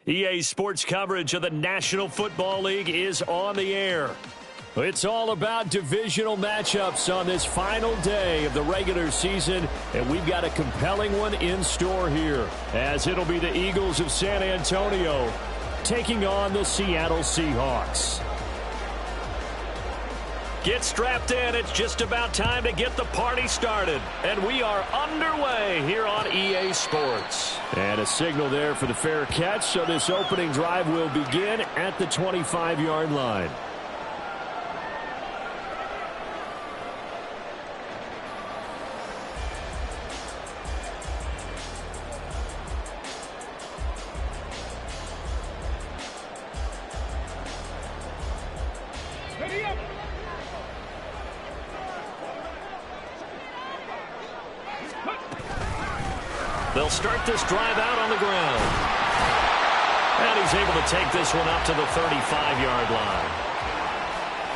EA Sports coverage of the National Football League is on the air. It's all about divisional matchups on this final day of the regular season, and we've got a compelling one in store here, as it'll be the Eagles of San Antonio taking on the Seattle Seahawks. Get strapped in. It's just about time to get the party started. And we are underway here on EA Sports. And a signal there for the fair catch, so this opening drive will begin at the 25-yard line. They'll start this drive out on the ground. And he's able to take this one up to the 35-yard line.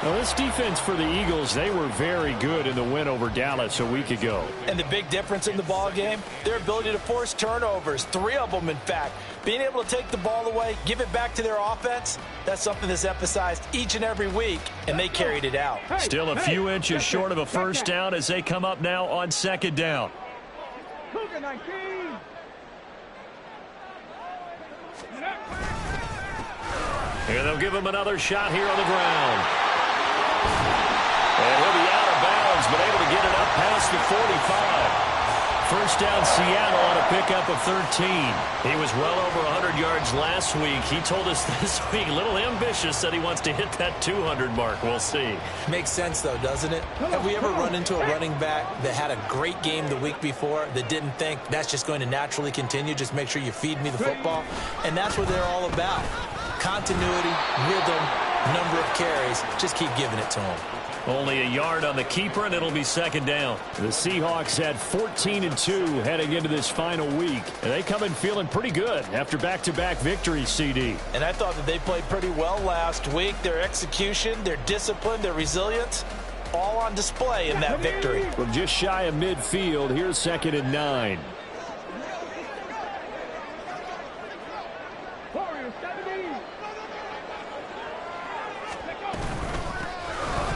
Now, this defense for the Eagles, they were very good in the win over Dallas a week ago. And the big difference in the ball game, their ability to force turnovers, 3 of them, in fact. Being able to take the ball away, give it back to their offense, that's something that's emphasized each and every week, and they carried it out. Still a few inches short of a first down as they come up now on second down. And they'll give him another shot here on the ground. And he'll be out of bounds, but able to get it up past the 45. First down, Seattle on a pickup of 13. He was well over 100 yards last week. He told us this week, a little ambitious, that he wants to hit that 200 mark. We'll see. Makes sense, though, doesn't it? Have we ever run into a running back that had a great game the week before that didn't think that's just going to naturally continue? Just make sure you feed me the football. And that's what they're all about. Continuity, rhythm, number of carries. Just keep giving it to him. Only a yard on the keeper, and it'll be second down. The Seahawks had 14-2 heading into this final week, and they come in feeling pretty good after back-to-back victories, CD. And I thought that they played pretty well last week. Their execution, their discipline, their resilience, all on display in that victory. From just shy of midfield, here's 2nd and 9.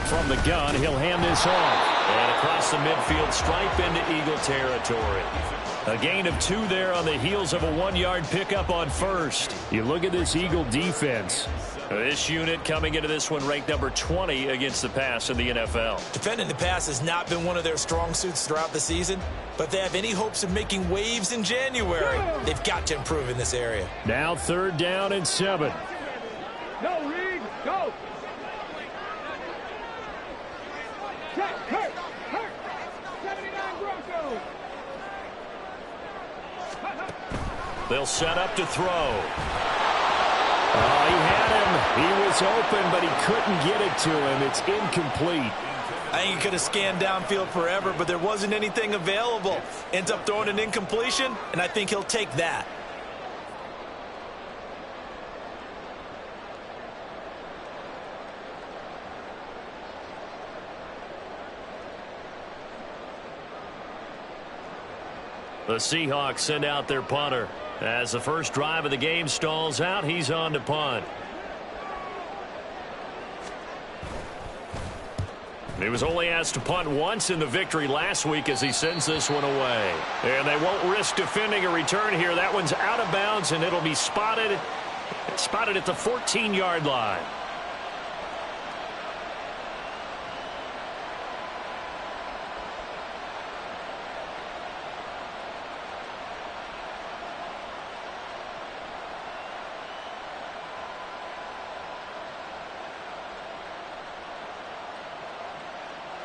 From the gun, he'll hand this off. And across the midfield stripe into Eagle territory. A gain of 2 there on the heels of a 1-yard pickup on first. You look at this Eagle defense. This unit coming into this one ranked number 20 against the pass in the NFL. Defending the pass has not been one of their strong suits throughout the season. But if they have any hopes of making waves in January, they've got to improve in this area. Now 3rd down and 7. Go, Reed, go! They'll set up to throw. Oh, he had him. He was open, but he couldn't get it to him. It's incomplete. I think he could have scanned downfield forever, but there wasn't anything available. Ends up throwing an incompletion, and I think he'll take that. The Seahawks send out their punter. As the first drive of the game stalls out, he's on to punt. He was only asked to punt once in the victory last week as he sends this one away. And they won't risk defending a return here. That one's out of bounds, and it'll be spotted at the 14-yard line.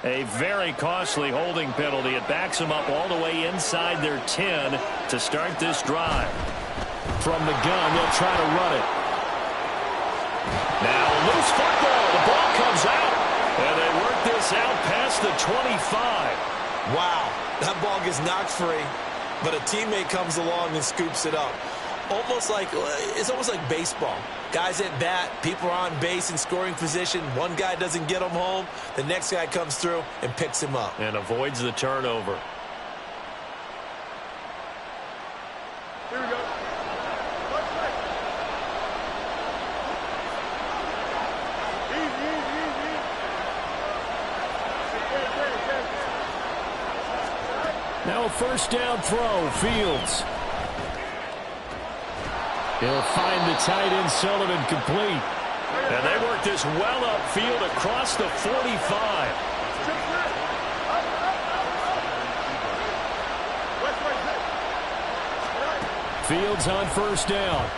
A very costly holding penalty. It backs them up all the way inside their 10 to start this drive. From the gun, they'll try to run it. Now, loose football. The ball comes out. And they work this out past the 25. Wow, that ball gets knocked free, but a teammate comes along and scoops it up. It's almost like baseball. Guys at bat, people are on base in scoring position. One guy doesn't get him home. The next guy comes through and picks him up. And avoids the turnover. Here we go. Now a first down throw, Fields. He'll find the tight end, Sullivan, complete. And they work this well upfield across the 45. Fields on first down.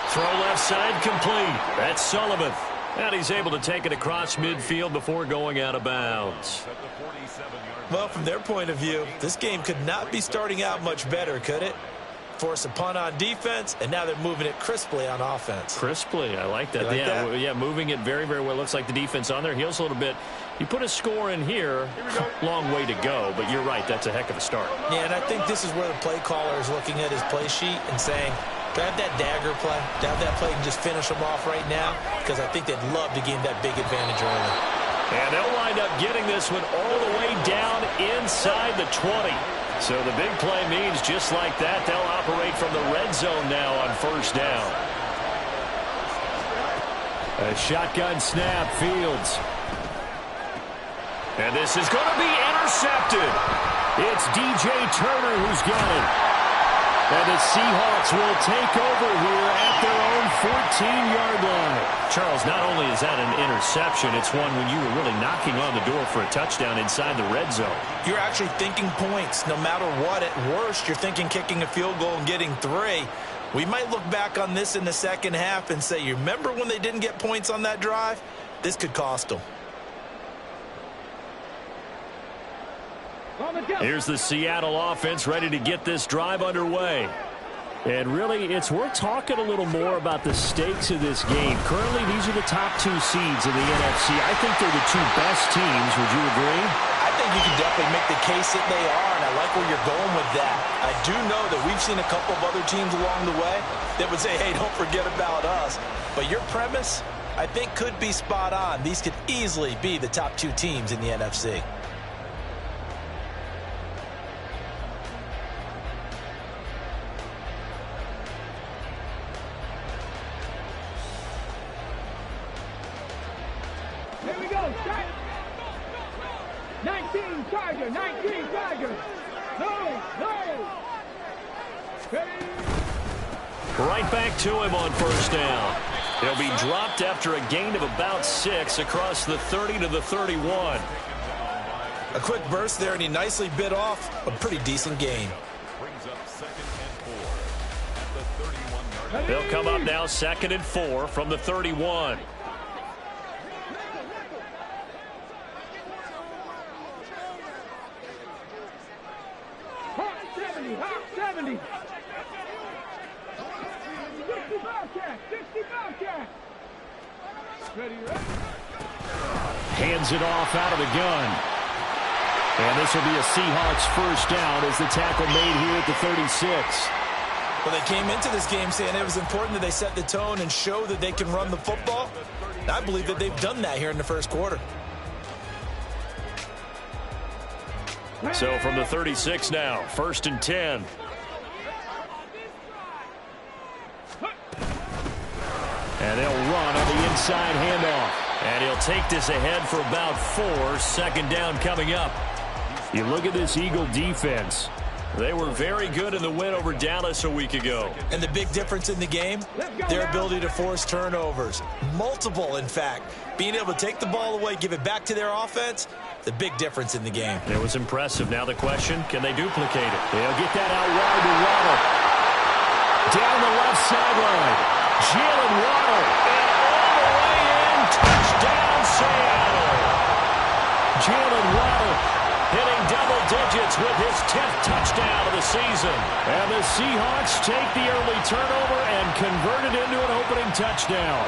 Throw left side complete. That's Sullivan. And he's able to take it across midfield before going out of bounds. Well, from their point of view, this game could not be starting out much better, could it? Force a punt on defense, and now they're moving it crisply on offense. Crisply, I like that. Yeah, moving it very, very well. Looks like the defense on their heels a little bit. You put a score in here, long way to go, but you're right, that's a heck of a start. Yeah, and I think this is where the play caller is looking at his play sheet and saying, do I have that dagger play? Do I have that play and just finish them off right now? Because I think they'd love to gain that big advantage early. And they'll wind up getting this one all the way down inside the 20. So the big play means just like that, they'll operate from the red zone now on first down. A shotgun snap, Fields. And this is going to be intercepted. It's DJ Turner who's got it. And the Seahawks will take over here at their own 14-yard line. Charles, not only is that an interception, it's one when you were really knocking on the door for a touchdown inside the red zone. You're actually thinking points. No matter what, at worst, you're thinking kicking a field goal and getting 3. We might look back on this in the second half and say, you remember when they didn't get points on that drive? This could cost them. Here's the Seattle offense ready to get this drive underway. And really, it's worth talking a little more about the stakes of this game. Currently, these are the top 2 seeds in the NFC. I think they're the 2 best teams. Would you agree? I think you can definitely make the case that they are, and I like where you're going with that. I do know that we've seen a couple of other teams along the way that would say, hey, don't forget about us. But your premise, I think, could be spot on. These could easily be the top 2 teams in the NFC. Here we go. 19 Tiger. 19 Tiger. No. Right back to him on first down. He'll be dropped after a gain of about 6 across the 30 to the 31. A quick burst there, and he nicely bit off a pretty decent gain. They'll come up now 2nd and 4 from the 31. Hot 70. 60 Bobcat. Ready. Hands it off out of the gun. And this will be a Seahawks first down as the tackle made here at the 36. Well, they came into this game saying it was important that they set the tone and show that they can run the football. I believe that they've done that here in the first quarter. So from the 36 now, 1st and 10. And they'll run on the inside handoff. And he'll take this ahead for about 4. 2nd down coming up. You look at this Eagle defense. They were very good in the win over Dallas a week ago. And the big difference in the game, their ability to force turnovers. Multiple, in fact. Being able to take the ball away, give it back to their offense, the big difference in the game. It was impressive. Now the question, can they duplicate it? They'll get that out wide to Waddle. Down the left sideline. Jalen Waddle. And all the way in. Touchdown, Seattle. Jalen Waddle hitting double digits with his 10th touchdown of the season. And the Seahawks take the early turnover and convert it into an opening touchdown.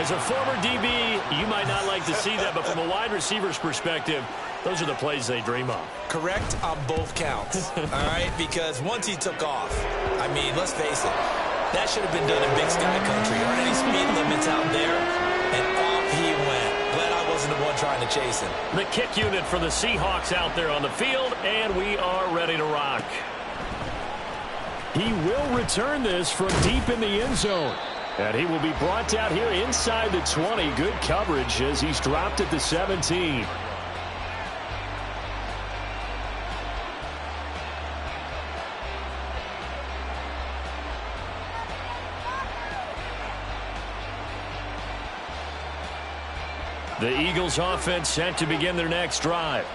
As a former DB, you might not like to see that, but from a wide receiver's perspective, those are the plays they dream of. Correct on both counts, all right? Because once he took off, I mean, let's face it, that should have been done in Big Sky Country. There aren't any speed limits out there, and off he went. Glad I wasn't the one trying to chase him. The kick unit for the Seahawks out there on the field, and we are ready to rock. He will return this from deep in the end zone. And he will be brought down here inside the 20. Good coverage as he's dropped at the 17. The Eagles offense set to begin their next drive.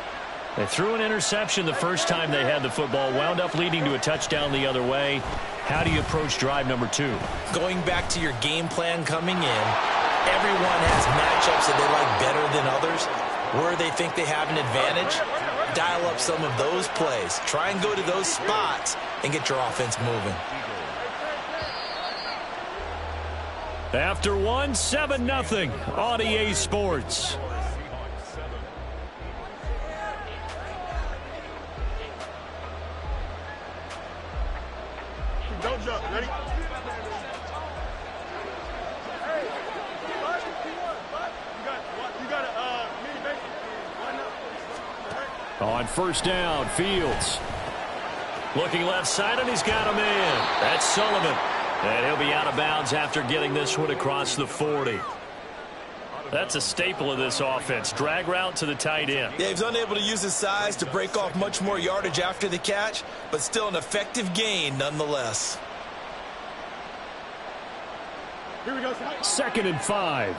They threw an interception the first time they had the football, wound up leading to a touchdown the other way. How do you approach drive number 2? Going back to your game plan coming in, everyone has matchups that they like better than others. Where they think they have an advantage, dial up some of those plays. Try and go to those spots and get your offense moving. After 7-0 on EA Sports. Don't jump. Ready? On first down, Fields. Looking left side, and he's got him in. That's Sullivan. And he'll be out of bounds after getting this one across the 40. That's a staple of this offense. Drag route to the tight end. Yeah, he's unable to use his size to break off much more yardage after the catch, but still an effective gain nonetheless. Here we go. 2nd and 5.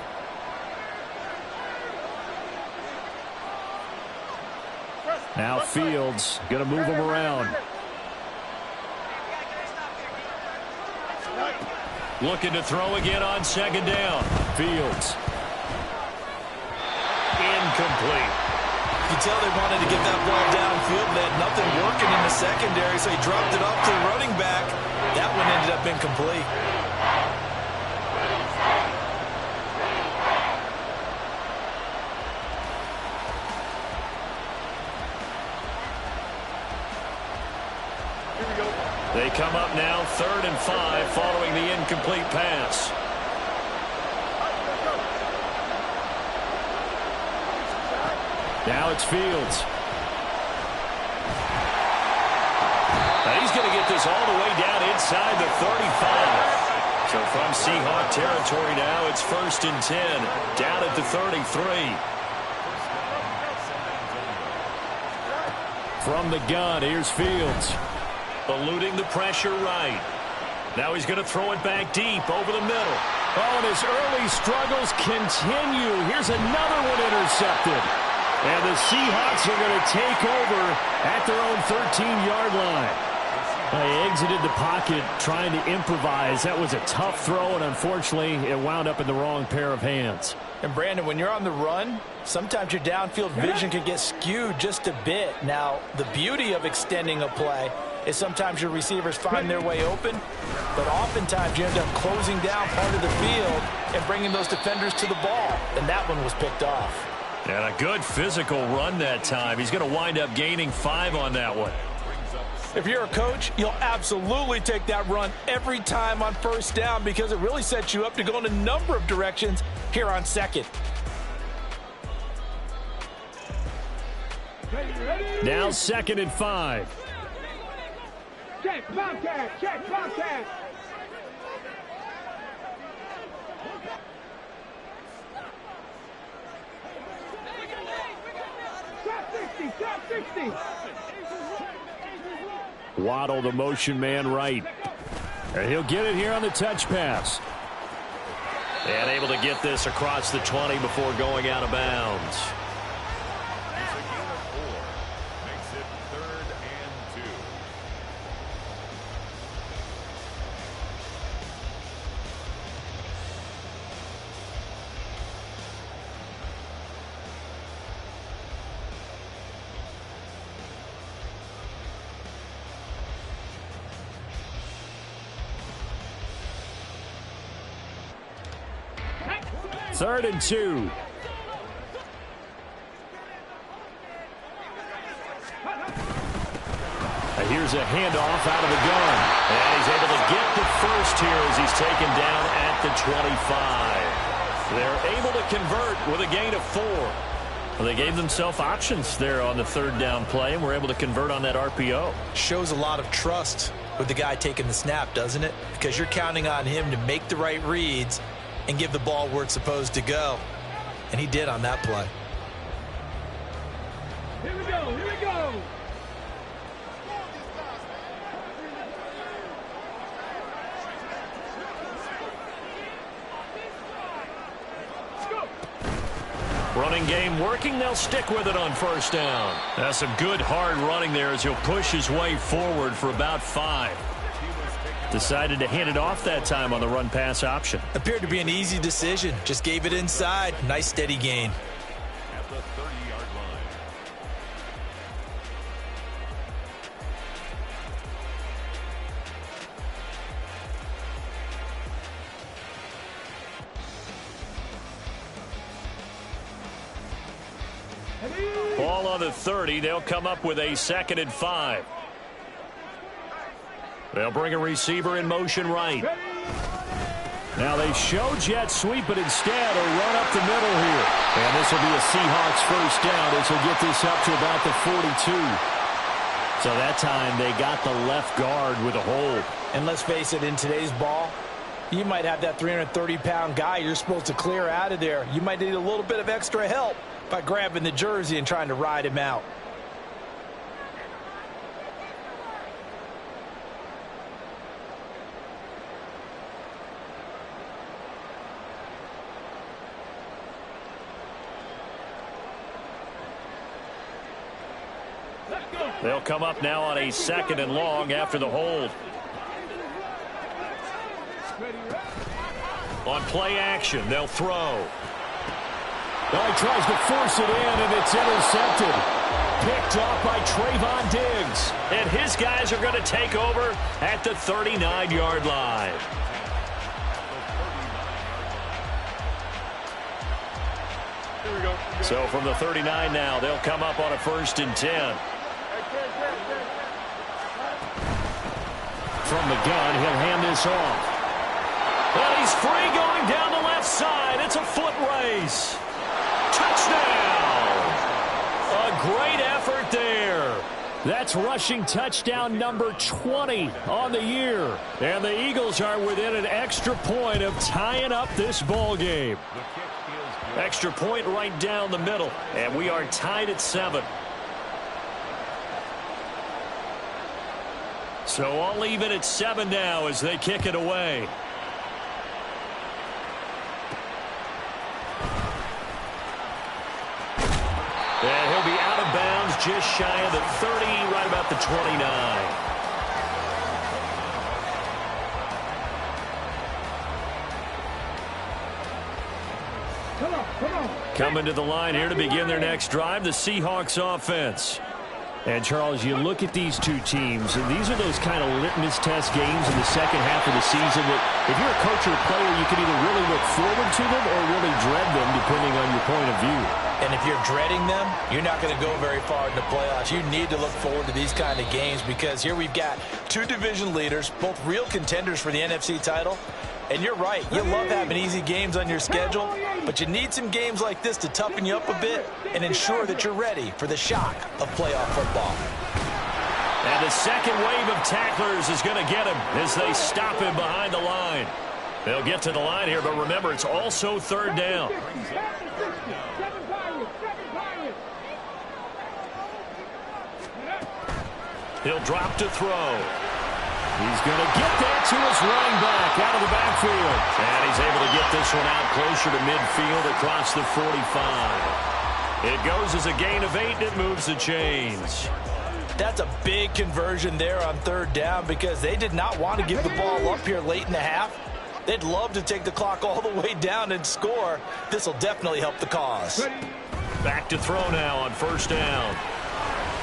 Now Fields going to move him around. Looking to throw again on 2nd down. Fields. Incomplete. You can tell they wanted to get that ball downfield. They had nothing working in the secondary, so he dropped it off to the running back. That one ended up incomplete. They come up now 3rd and 5 following the incomplete pass. Now it's Fields. Now he's going to get this all the way down inside the 35. So from Seahawk territory now, it's 1st and 10, down at the 33. From the gun, here's Fields. Eluding the pressure right. Now he's going to throw it back deep over the middle. Oh, and his early struggles continue. Here's another one intercepted. And the Seahawks are going to take over at their own 13-yard line. They exited the pocket trying to improvise. That was a tough throw, and unfortunately, it wound up in the wrong pair of hands. And, Brandon, when you're on the run, sometimes your downfield vision can get skewed just a bit. Now, the beauty of extending a play is sometimes your receivers find their way open, but oftentimes you end up closing down part of the field and bringing those defenders to the ball, and that one was picked off. And a good physical run that time. He's going to wind up gaining 5 on that one. If you're a coach, you'll absolutely take that run every time on 1st down because it really sets you up to go in a number of directions here on 2nd. Now 2nd and 5. Check, Bobcat, check, Bobcat. Top 60. Waddle, the motion man right. And he'll get it here on the touch pass. And able to get this across the 20 before going out of bounds. Makes it 3rd and 2. Third and 2. Here's a handoff out of the gun. And he's able to get the first here as he's taken down at the 25. They're able to convert with a gain of 4. Well, they gave themselves options there on the 3rd down play, and were able to convert on that RPO. Shows a lot of trust with the guy taking the snap, doesn't it? Because you're counting on him to make the right reads and give the ball where it's supposed to go. And he did on that play. Here we go, here we go. Running game working. They'll stick with it on first down. That's some good hard running there as he'll push his way forward for about 5. Decided to hand it off that time on the run-pass option. Appeared to be an easy decision. Just gave it inside. Nice steady gain. At the 30-yard line. Ball on the 30. They'll come up with a 2nd and 5. They'll bring a receiver in motion right. Now they show jet sweep, but instead a run up the middle here. And this will be a Seahawks first down as he'll get this up to about the 42. So that time they got the left guard with a hold. And let's face it, in today's ball, you might have that 330-pound guy you're supposed to clear out of there. You might need a little bit of extra help by grabbing the jersey and trying to ride him out. They'll come up now on a 2nd and long after the hold. On play action, they'll throw. Well, he tries to force it in, and it's intercepted. Picked off by Trayvon Diggs. And his guys are going to take over at the 39-yard line. Here we go. So from the 39 now, they'll come up on a 1st and 10. From the gun, he'll hand this off. And he's free going down the left side. It's a foot race. Touchdown! A great effort there. That's rushing touchdown number 20 on the year. And the Eagles are within an extra point of tying up this ball game. Extra point right down the middle. And we are tied at 7. So all even at 7 now as they kick it away. And he'll be out of bounds just shy of the 30, right about the 29. Come on. Coming to the line here to begin their next drive, the Seahawks offense. And, Charles, you look at these two teams, and these are those kind of litmus test games in the second half of the season that if you're a coach or a player, you can either really look forward to them or really dread them, depending on your point of view. And if you're dreading them, you're not going to go very far in the playoffs. You need to look forward to these kind of games because here we've got two division leaders, both real contenders for the NFC title. And you're right, you love having easy games on your schedule, but you need some games like this to toughen you up a bit and ensure that you're ready for the shock of playoff football. And the second wave of tacklers is going to get him as they stop him behind the line. They'll get to the line here, but remember, it's also 3rd down. He'll drop to throw. He's going to get that to his running back out of the backfield. And he's able to get this one out closer to midfield across the 45. It goes as a gain of 8, and it moves the chains. That's a big conversion there on 3rd down because they did not want to give the ball up here late in the half. They'd love to take the clock all the way down and score. This will definitely help the cause. Back to throw now on 1st down.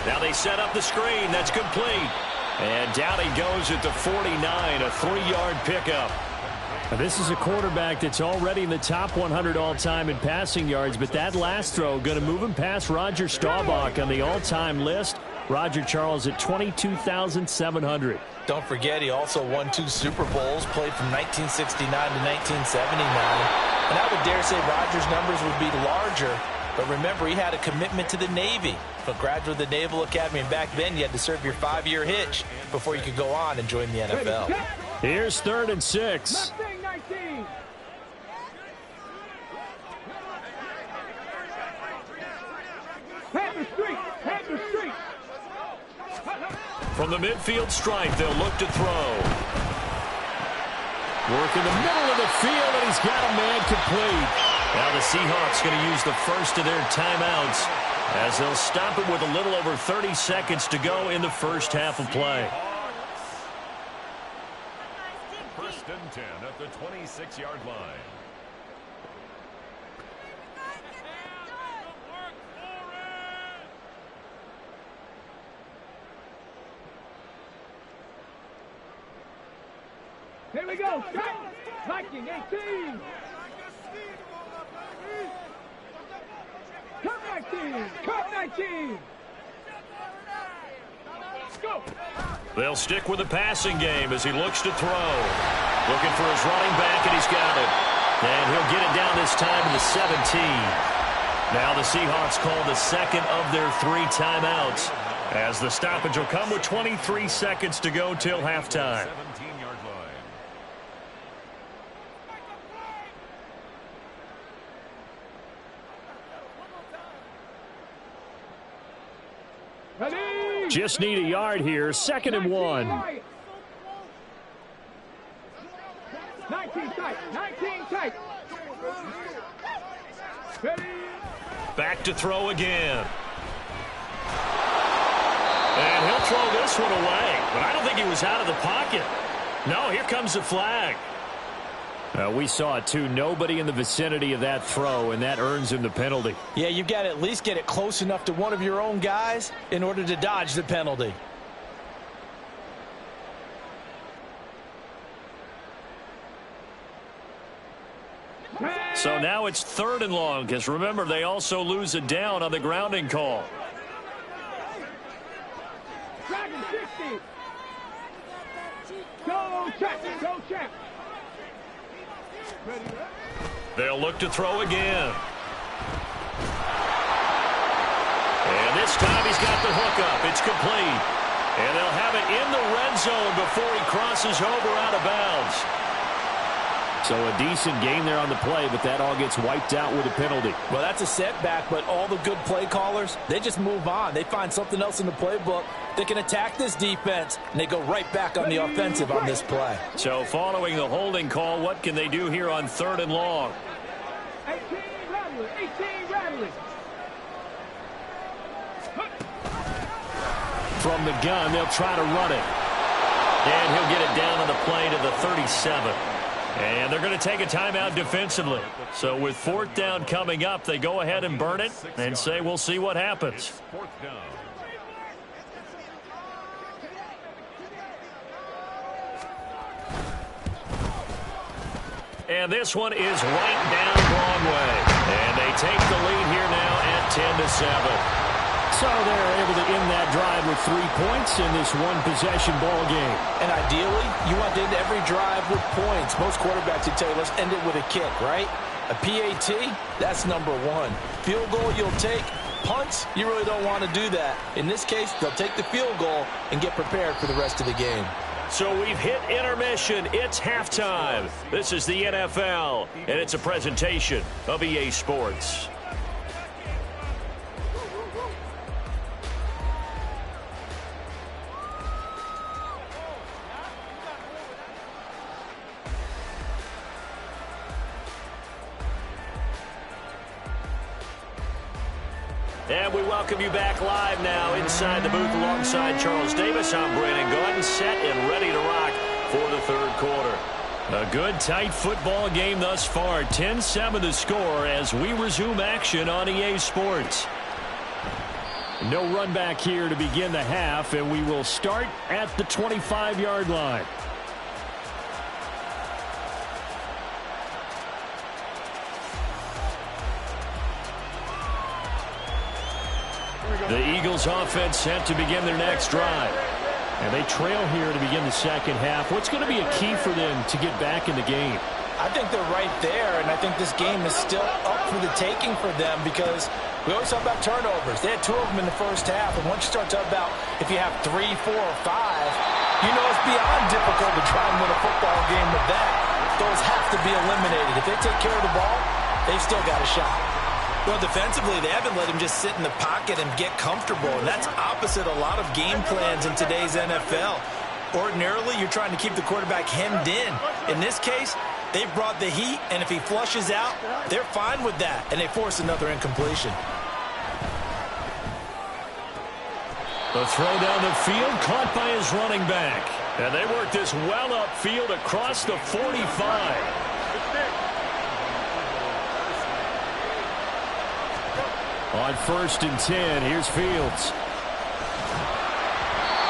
Now they set up the screen. That's complete. And down he goes at the 49, a 3-yard pickup. Now this is a quarterback that's already in the top 100 all-time in passing yards, but that last throw going to move him past Roger Staubach on the all-time list. Roger Charles at 22,700. Don't forget, he also won 2 Super Bowls, played from 1969 to 1979. And I would dare say Roger's numbers would be larger. But remember, he had a commitment to the Navy, a graduate of the Naval Academy, and back then you had to serve your 5-year hitch before you could go on and join the NFL. Here's 3rd and 6. From the midfield stripe, they'll look to throw. Work in the middle of the field, and he's got a man complete. Now the Seahawks going to use the first of their timeouts as they'll stop it with a little over 30 seconds to go in the first half of play. First and 10 at the 26-yard line. Here we go. Viking 18. Come 19. Come 19. Go. They'll stick with the passing game as he looks to throw. Looking for his running back, and he's got it. And he'll get it down this time to the 17. Now the Seahawks call the second of their 3 timeouts, as the stoppage will come with 23 seconds to go till halftime. 17-yard line. Ready. Just need a yard here. 2nd and 1. 19 tight. 19 tight. Ready. Back to throw again. And he'll throw this one away. But I don't think he was out of the pocket. No, here comes the flag. We saw it too. Nobody in the vicinity of that throw, and that earns him the penalty. Yeah, you've got to at least get it close enough to one of your own guys in order to dodge the penalty. So now it's 3rd and long, because remember, they also lose a down on the grounding call. Dragon 60. Go check. Go check. Ready. They'll look to throw again. And this time he's got the hookup. It's complete. And they'll have it in the red zone before he crosses over out of bounds. So a decent gain there on the play, but that all gets wiped out with a penalty. Well, that's a setback, but all the good play callers, they just move on. They find something else in the playbook. They can attack this defense, and they go right back on the offensive on this play. So following the holding call, what can they do here on 3rd and long? 18 rattling. 18 rattling. From the gun, they'll try to run it. And he'll get it down on the play to the 37. And they're going to take a timeout defensively. So with 4th down coming up, they go ahead and burn it and say we'll see what happens. 4th down. And this one is right down Broadway. And they take the lead here now at 10-7. So they're able to end that drive with 3 points in this one-possession ball game. And ideally, you want to end every drive with points. Most quarterbacks would tell you, let's end it with a kick, right? A PAT, that's number 1. Field goal you'll take. Punts, you really don't want to do that. In this case, they'll take the field goal and get prepared for the rest of the game. So we've hit intermission. It's halftime. This is the NFL, and it's a presentation of EA Sports. And we welcome you back live now inside the booth alongside Charles Davis. I'm Brandon Gordon, set and ready to rock for the 3rd quarter. A good, tight football game thus far. 10-7 the score as we resume action on EA Sports. No run back here to begin the half, and we will start at the 25-yard line. The Eagles offense set to begin their next drive. And they trail here to begin the 2nd half. What's going to be a key for them to get back in the game? I think they're right there, and I think this game is still up for the taking for them because we always talk about turnovers. They had 2 of them in the first half, and once you start talking about if you have 3, 4, or 5, you know it's beyond difficult to try and win a football game with that. Those have to be eliminated. If they take care of the ball, they've still got a shot. Well, defensively, they haven't let him just sit in the pocket and get comfortable, and that's opposite a lot of game plans in today's NFL. Ordinarily, you're trying to keep the quarterback hemmed in. In this case, They brought the heat, and if he flushes out, they're fine with that, and they force another incompletion. The throw down the field, caught by his running back. And they work this well upfield across the 45. On 1st and 10, here's Fields.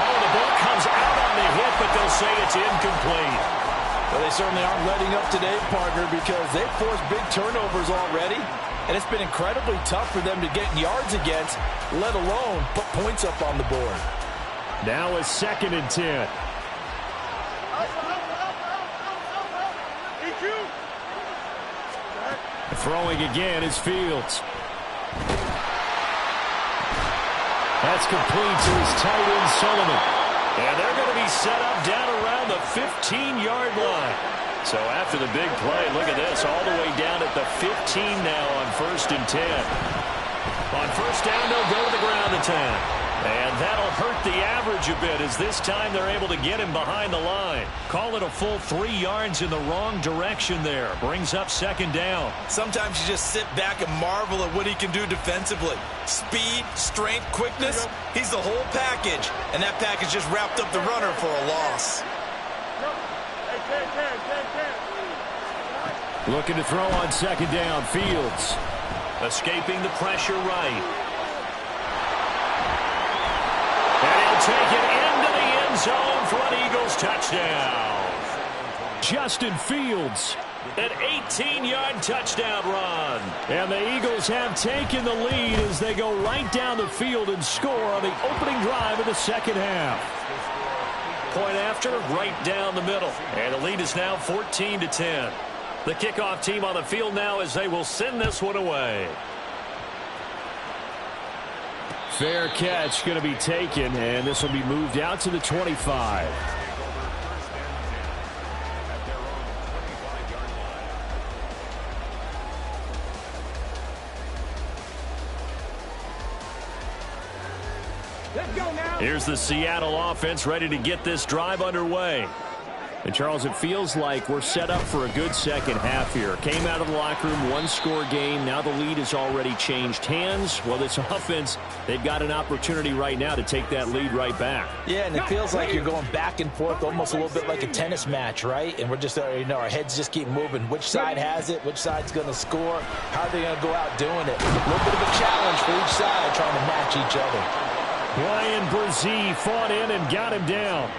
Oh, the ball comes out on the hit, but they'll say it's incomplete. Well, they certainly aren't letting up today, partner, because they've forced big turnovers already. And it's been incredibly tough for them to get yards against, let alone put points up on the board. Now a 2nd and 10. Throwing again is Fields. That's complete to his tight end, Sullivan. And they're going to be set up down around the 15-yard line. So after the big play, look at this, all the way down at the 15 now on 1st and 10. On 1st down, they'll go to the ground attack. And that'll hurt the average a bit as this time they're able to get him behind the line. Call it a full 3 yards in the wrong direction there. Brings up 2nd down. Sometimes you just sit back and marvel at what he can do defensively. Speed, strength, quickness, he's the whole package. And that package just wrapped up the runner for a loss. Looking to throw on 2nd down, Fields. Escaping the pressure right. And he'll take it into the end zone for an Eagles touchdown. Justin Fields, an 18-yard touchdown run. And the Eagles have taken the lead as they go right down the field and score on the opening drive of the 2nd half. Point after, right down the middle. And the lead is now 14-10. The kickoff team on the field now as they will send this one away. Fair catch going to be taken, and this will be moved out to the 25. Let's go now. Here's the Seattle offense ready to get this drive underway. And, Charles, it feels like we're set up for a good second half here. Came out of the locker room, one-score game. Now the lead has already changed hands. Well, this offense, they've got an opportunity right now to take that lead right back. Yeah, and it feels like you're going back and forth, almost a little bit like a tennis match, right? And we're just, our heads just keep moving. Which side has it? Which side's going to score? How are they going to go out doing it? A little bit of a challenge for each side trying to match each other. Brian Brzee fought in and got him down.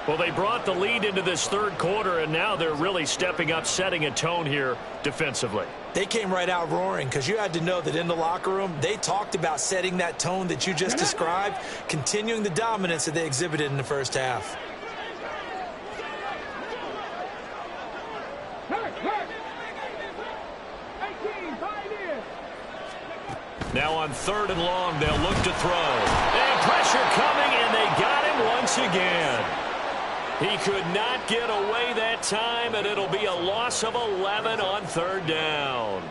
Well, they brought the lead into this 3rd quarter, and now they're really stepping up, setting a tone here defensively. They came right out roaring because you had to know that in the locker room, they talked about setting that tone that you just described, continuing the dominance that they exhibited in the 1st half. Now on 3rd and long, they'll look to throw. And pressure coming, and they got him once again. He could not get away that time, and it'll be a loss of 11 on 3rd down.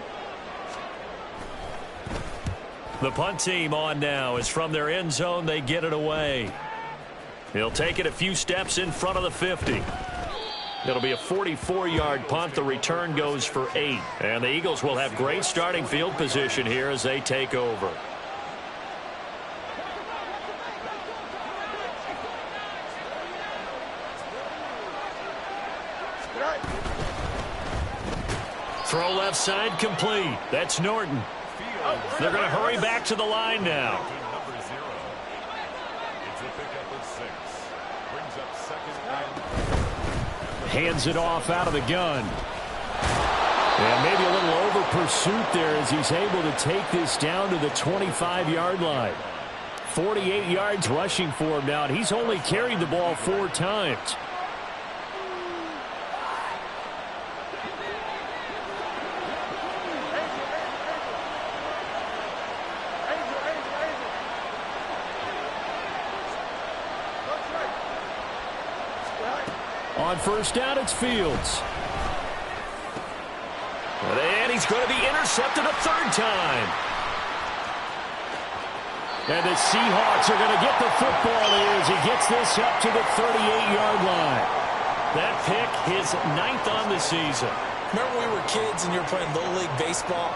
The punt team on now is from their end zone. They get it away. He'll take it a few steps in front of the 50. It'll be a 44-yard punt. The return goes for 8. And the Eagles will have great starting field position here as they take over. Throw left side complete. That's Norton. They're going to hurry back to the line now. Hands it off out of the gun. And maybe a little over pursuit there as he's able to take this down to the 25-yard line. 48 yards rushing for him now, and he's only carried the ball 4 times. On 1st down, it's Fields. And he's going to be intercepted a 3rd time. And the Seahawks are going to get the football here as he gets this up to the 38-yard line. That pick, his 9th on the season. Remember when we were kids and you were playing Little League Baseball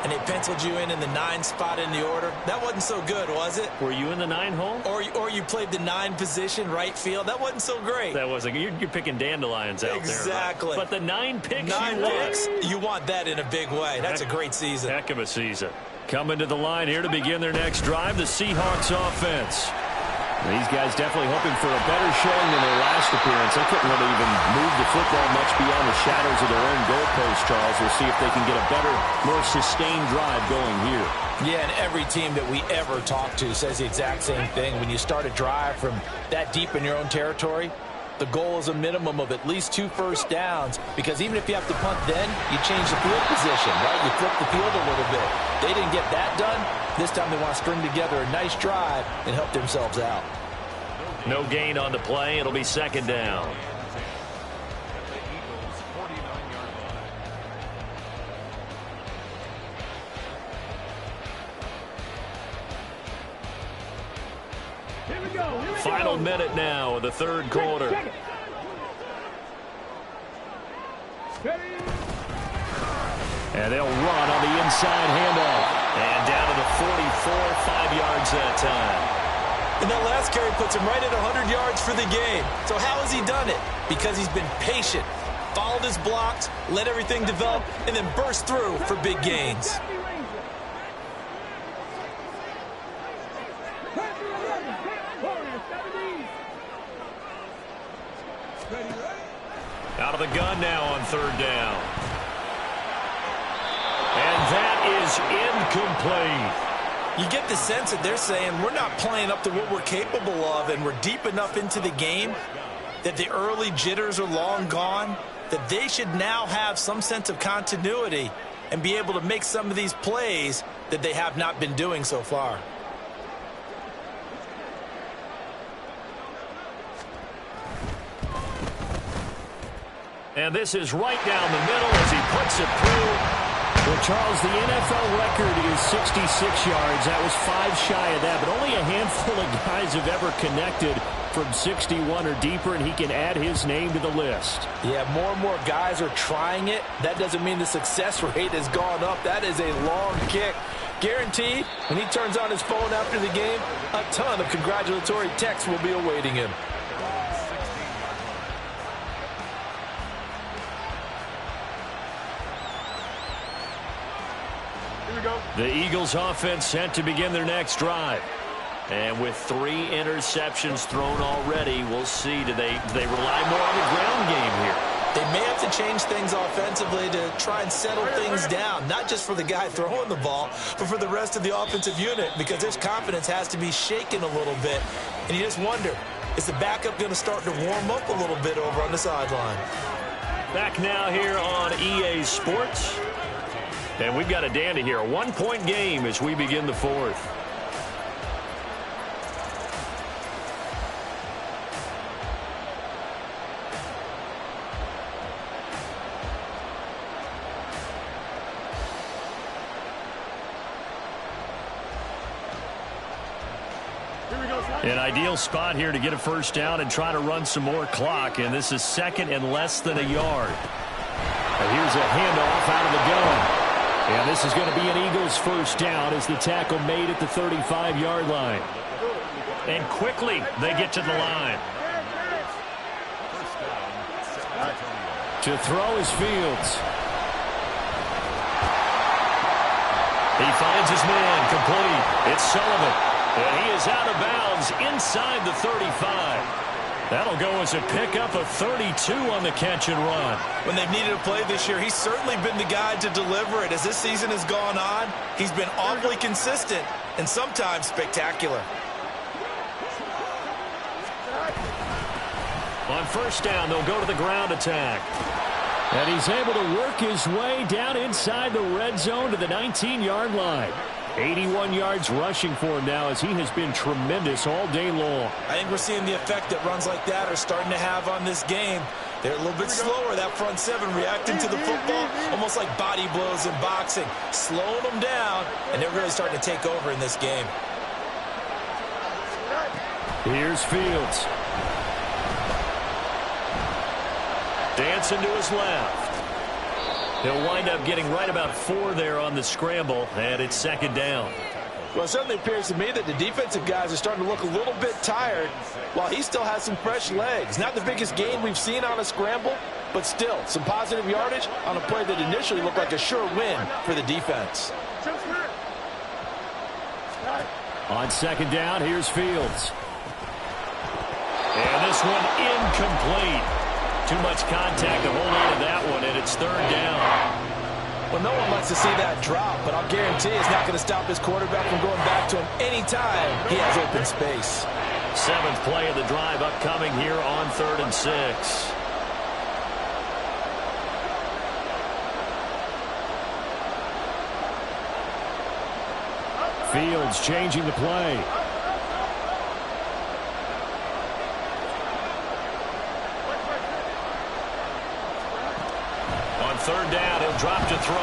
and they penciled you in the 9 spot in the order? That wasn't so good, was it? Were you in the 9 hole? Or you played the 9 position, right field? That wasn't so great. That wasn't. You're picking dandelions out there. Exactly. Right? But the 9 picks 9 picks, you want that in a big way. That's a great season. Heck of a season. Coming to the line here to begin their next drive, the Seahawks offense. These guys definitely hoping for a better showing than their last appearance. They couldn't really even move the football much beyond the shadows of their own goalpost, Charles. We'll see if they can get a better, more sustained drive going here. Yeah, and every team that we ever talk to says the exact same thing. When you start a drive from that deep in your own territory, the goal is a minimum of at least 2 first downs, because even if you have to punt then, you change the field position, right? You flip the field a little bit. They didn't get that done. This time they want to string together a nice drive and help themselves out. No gain on the play. It'll be second down. Here we go. Final minute now of the third quarter. Check it. Ready? And they'll run on the inside handoff. And down to the 44, 5 yards that time. And that last carry puts him right at 100 yards for the game. So how has he done it? Because he's been patient, followed his blocks, let everything develop, and then burst through for big gains. Out of the gun now on third down. And that is incomplete. You get the sense that they're saying we're not playing up to what we're capable of, and we're deep enough into the game that the early jitters are long gone, that they should now have some sense of continuity and be able to make some of these plays that they have not been doing so far. And this is right down the middle as he puts it through. Well, Charles, the NFL record is 66 yards. That was 5 shy of that, but only a handful of guys have ever connected from 61 or deeper, and he can add his name to the list. Yeah, more and more guys are trying it. That doesn't mean the success rate has gone up. That is a long kick. Guaranteed, when he turns on his phone after the game, a ton of congratulatory texts will be awaiting him. The Eagles offense set to begin their next drive. And with 3 interceptions thrown already, we'll see. Do they rely more on the ground game here? They may have to change things offensively to try and settle things down, not just for the guy throwing the ball, but for the rest of the offensive unit, because their confidence has to be shaken a little bit. And you just wonder, is the backup going to start to warm up a little bit over on the sideline? Back now here on EA Sports. And we've got a dandy here. A 1-point game as we begin the fourth. An ideal spot here to get a first down and try to run some more clock. And this is second and less than a yard. And here's a handoff out of the gun. And this is going to be an Eagles first down as the tackle made at the 35-yard line. And quickly they get to the line. To throw is Fields. He finds his man complete. It's Sullivan. And he is out of bounds inside the 35. That'll go as a pickup of 32 on the catch and run. When they've needed a play this year, he's certainly been the guy to deliver it. As this season has gone on, he's been awfully consistent and sometimes spectacular. On first down, they'll go to the ground attack. And he's able to work his way down inside the red zone to the 19-yard line. 81 yards rushing for him now as he has been tremendous all day long. I think we're seeing the effect that runs like that are starting to have on this game. They're a little bit slower, that front seven, reacting to the football, almost like body blows in boxing, slowing them down, and they're really starting to take over in this game. Here's Fields. Dancing to his left. He'll wind up getting right about 4 there on the scramble, and it's second down. Well, it certainly appears to me that the defensive guys are starting to look a little bit tired while he still has some fresh legs. Not the biggest gain we've seen on a scramble, but still some positive yardage on a play that initially looked like a sure win for the defense. On second down, here's Fields. And this one incomplete. Too much contact to hold on to that one, and it's third down. Well, no one likes to see that drop, but I'll guarantee it's not going to stop his quarterback from going back to him anytime he has open space. 7th play of the drive upcoming here on 3rd and 6. Fields changing the play. On 3rd down, he'll drop to throw.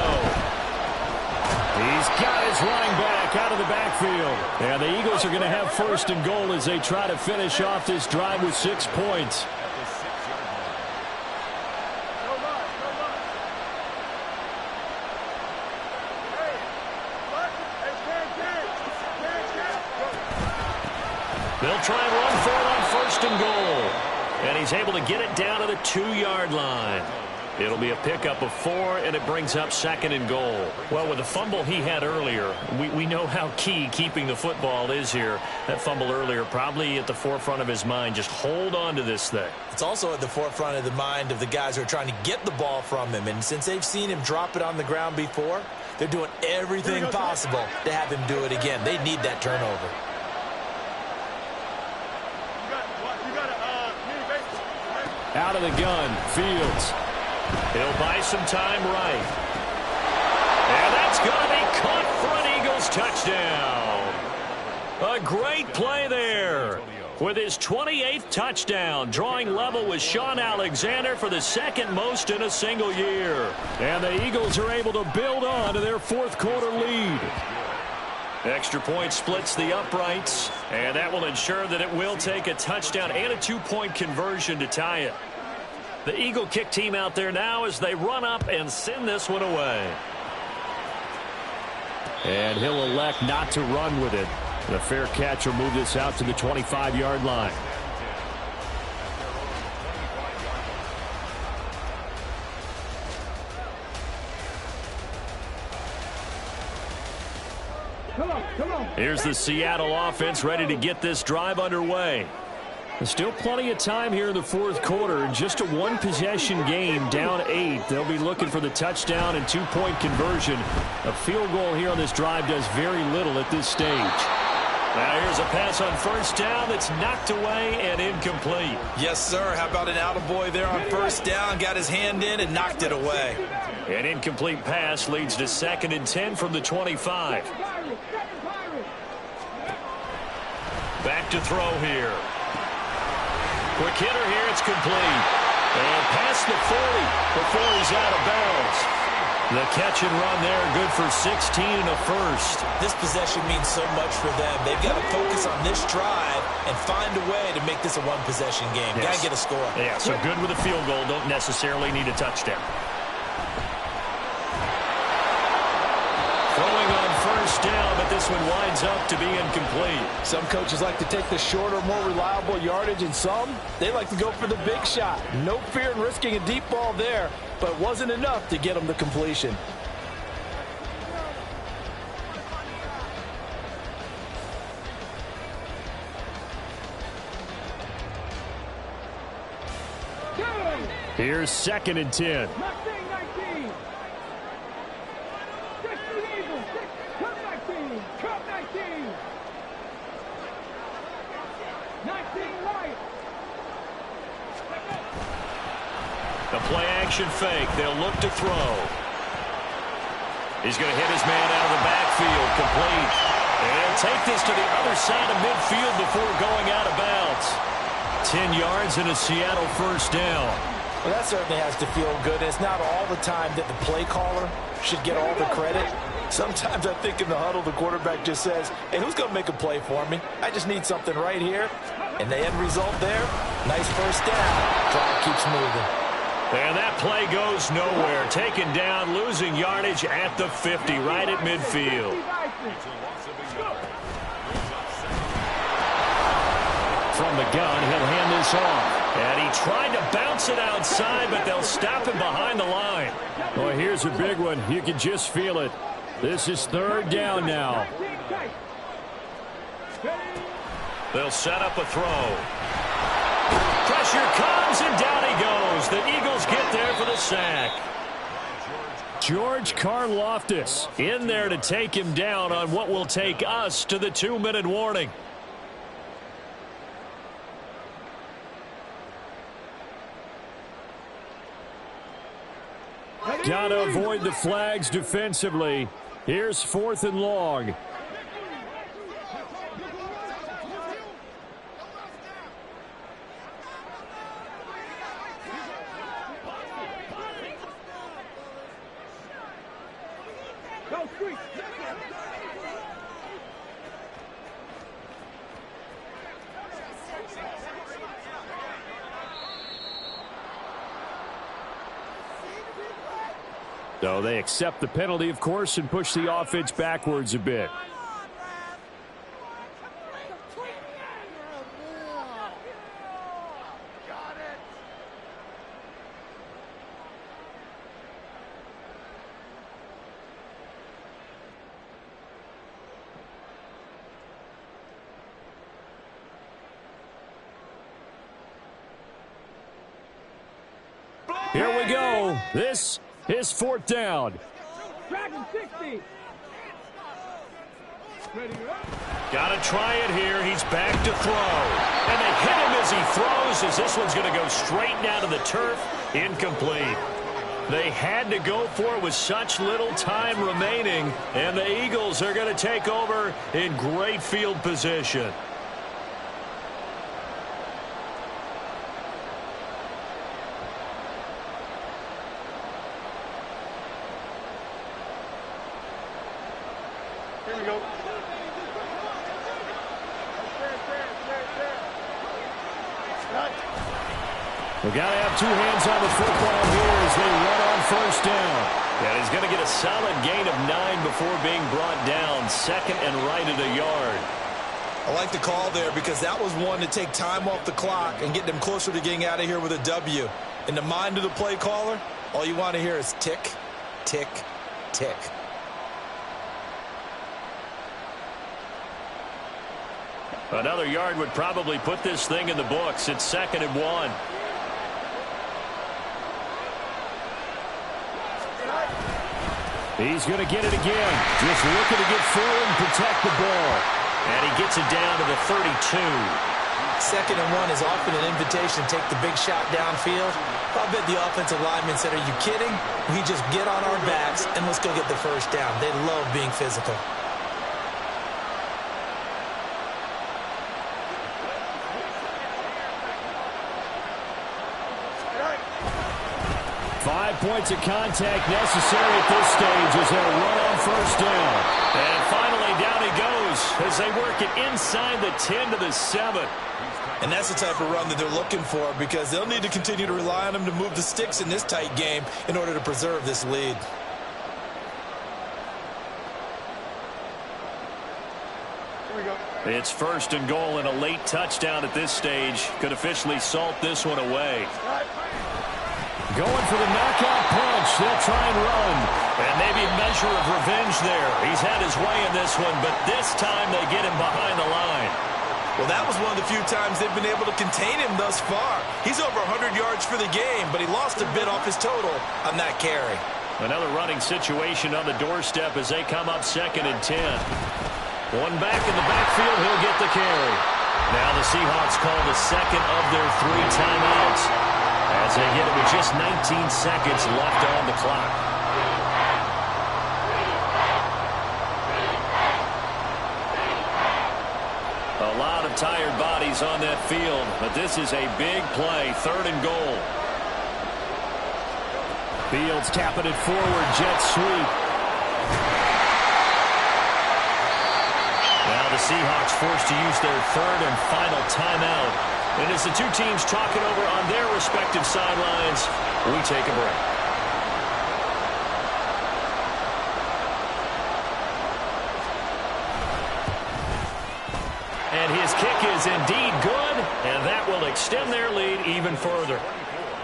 He's got his running back out of the backfield. And the Eagles are going to have 1st and goal as they try to finish off this drive with 6 points. They'll try and run for it on 1st and goal. And he's able to get it down to the 2-yard line. It'll be a pickup of 4, and it brings up 2nd and goal. Well, with the fumble he had earlier, we know how key keeping the football is here. That fumble earlier probably at the forefront of his mind. Just hold on to this thing. It's also at the forefront of the mind of the guys who are trying to get the ball from him. And since they've seen him drop it on the ground before, they're doing everything possible to have him do it again. They need that turnover. Out of the gun, Fields. He'll buy some time right. And that's going to be caught for an Eagles touchdown. A great play there. With his 28th touchdown, drawing level with Sean Alexander for the 2nd most in a single year. And the Eagles are able to build on to their 4th quarter lead. Extra point splits the uprights, and that will ensure that it will take a touchdown and a 2-point conversion to tie it. The Eagle kick team out there now as they run up and send this one away. And he'll elect not to run with it. The fair catch will move this out to the 25-yard line. Come on. Here's the Seattle offense ready to get this drive underway. There's still plenty of time here in the 4th quarter. Just a 1-possession game, down 8. They'll be looking for the touchdown and 2-point conversion. A field goal here on this drive does very little at this stage. Now here's a pass on 1st down that's knocked away and incomplete. Yes, sir. How about an attaboy there on 1st down? Got his hand in and knocked it away. An incomplete pass leads to 2nd and 10 from the 25. Back to throw here. Quick hitter here, it's complete. And past the 40 before he's out of bounds. The catch and run there, good for 16 and a 1st. This possession means so much for them. They've got to focus on this drive and find a way to make this a 1-possession game. Yes. Got to get a score. Yeah, so good with a field goal, don't necessarily need a touchdown. Throwing on 1st down, but this one winds up to be incomplete. Some coaches like to take the shorter, more reliable yardage, and some, they like to go for the big shot. No fear in risking a deep ball there, but it wasn't enough to get them the completion. Here's 2nd and 10. The play-action fake. They'll look to throw. He's going to hit his man out of the backfield. Complete. And he'll take this to the other side of midfield before going out of bounds. 10 yards and a Seattle 1st down. Well, that certainly has to feel good. It's not all the time that the play caller should get all the credit. Sometimes I think in the huddle, the quarterback just says, hey, who's going to make a play for me? I just need something right here. And the end result there, nice 1st down. Drive keeps moving. And that play goes nowhere. Taken down, losing yardage at the 50, right at midfield. From the gun, he'll hand this off. And he tried to bounce it outside, but they'll stop him behind the line. Well, here's a big one. You can just feel it. This is third down now. They'll set up a throw. Pressure comes, and down he goes. The Eagles get there for the sack. George Karlaftis in there to take him down on what will take us to the 2-minute warning. Got to avoid the flags defensively. Here's 4th and long. So they accept the penalty, of course, and push the offense backwards a bit. Here we go. This is 4th down. Dragon 60. Got to try it here. He's back to throw. And they hit him as he throws, as this one's going to go straight down to the turf. Incomplete. They had to go for it with such little time remaining. And the Eagles are going to take over in great field position. Here we go. We've got to have 2 hands on the football here as they run on 1st down. And he's going to get a solid gain of 9 before being brought down. 2nd and right at a yard. I like the call there because that was one to take time off the clock and get them closer to getting out of here with a W. In the mind of the play caller, all you want to hear is tick, tick, tick. Another yard would probably put this thing in the books. It's 2nd and 1. He's going to get it again. Just looking to get forward and protect the ball. And he gets it down to the 32. 2nd and 1 is often an invitation to take the big shot downfield. I bet the offensive lineman said, "Are you kidding? We just get on our backs and let's go get the 1st down." They love being physical. Points of contact necessary at this stage as they'll run on 1st down. And finally down he goes as they work it inside the 10 to the 7. And that's the type of run that they're looking for because they'll need to continue to rely on him to move the sticks in this tight game in order to preserve this lead. Here we go. It's 1st and goal and a late touchdown at this stage could officially salt this one away. Going for the knockout punch. They'll try and run. And maybe a measure of revenge there. He's had his way in this one, but this time they get him behind the line. Well, that was one of the few times they've been able to contain him thus far. He's over 100 yards for the game, but he lost a bit off his total on that carry. Another running situation on the doorstep as they come up 2nd and 10. One back in the backfield, he'll get the carry. Now the Seahawks call the 2nd of their 3 timeouts as they get it with just 19 seconds left on the clock. A lot of tired bodies on that field, but this is a big play, 3rd and goal. Fields tapping it forward, jet sweep. Now the Seahawks forced to use their 3rd and final timeout. And as the two teams talk it over on their respective sidelines, we take a break. And his kick is indeed good, and that will extend their lead even further.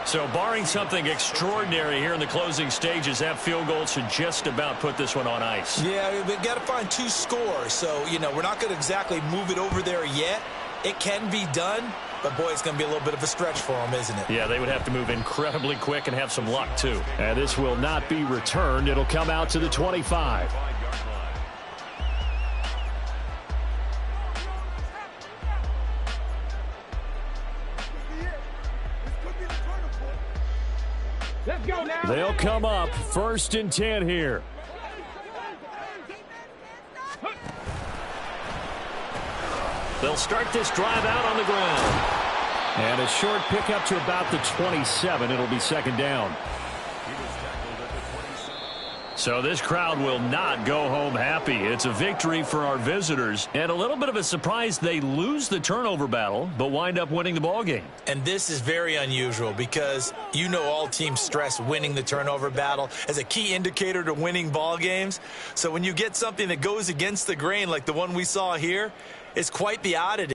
So barring something extraordinary here in the closing stages, that field goal should just about put this one on ice. Yeah, we've got to find 2 scores. So, we're not going to exactly move it over there yet. It can be done, but, boy, it's going to be a little bit of a stretch for them, isn't it? Yeah, they would have to move incredibly quick and have some luck, too. And this will not be returned. It'll come out to the 25. Let's go now. They'll come up 1st and 10 here. They'll start this drive out on the ground. And a short pickup to about the 27. It'll be 2nd down. So this crowd will not go home happy. It's a victory for our visitors. And a little bit of a surprise, they lose the turnover battle, but wind up winning the ball game. And this is very unusual because all teams stress winning the turnover battle as a key indicator to winning ball games. So when you get something that goes against the grain like the one we saw here, it's quite the oddity.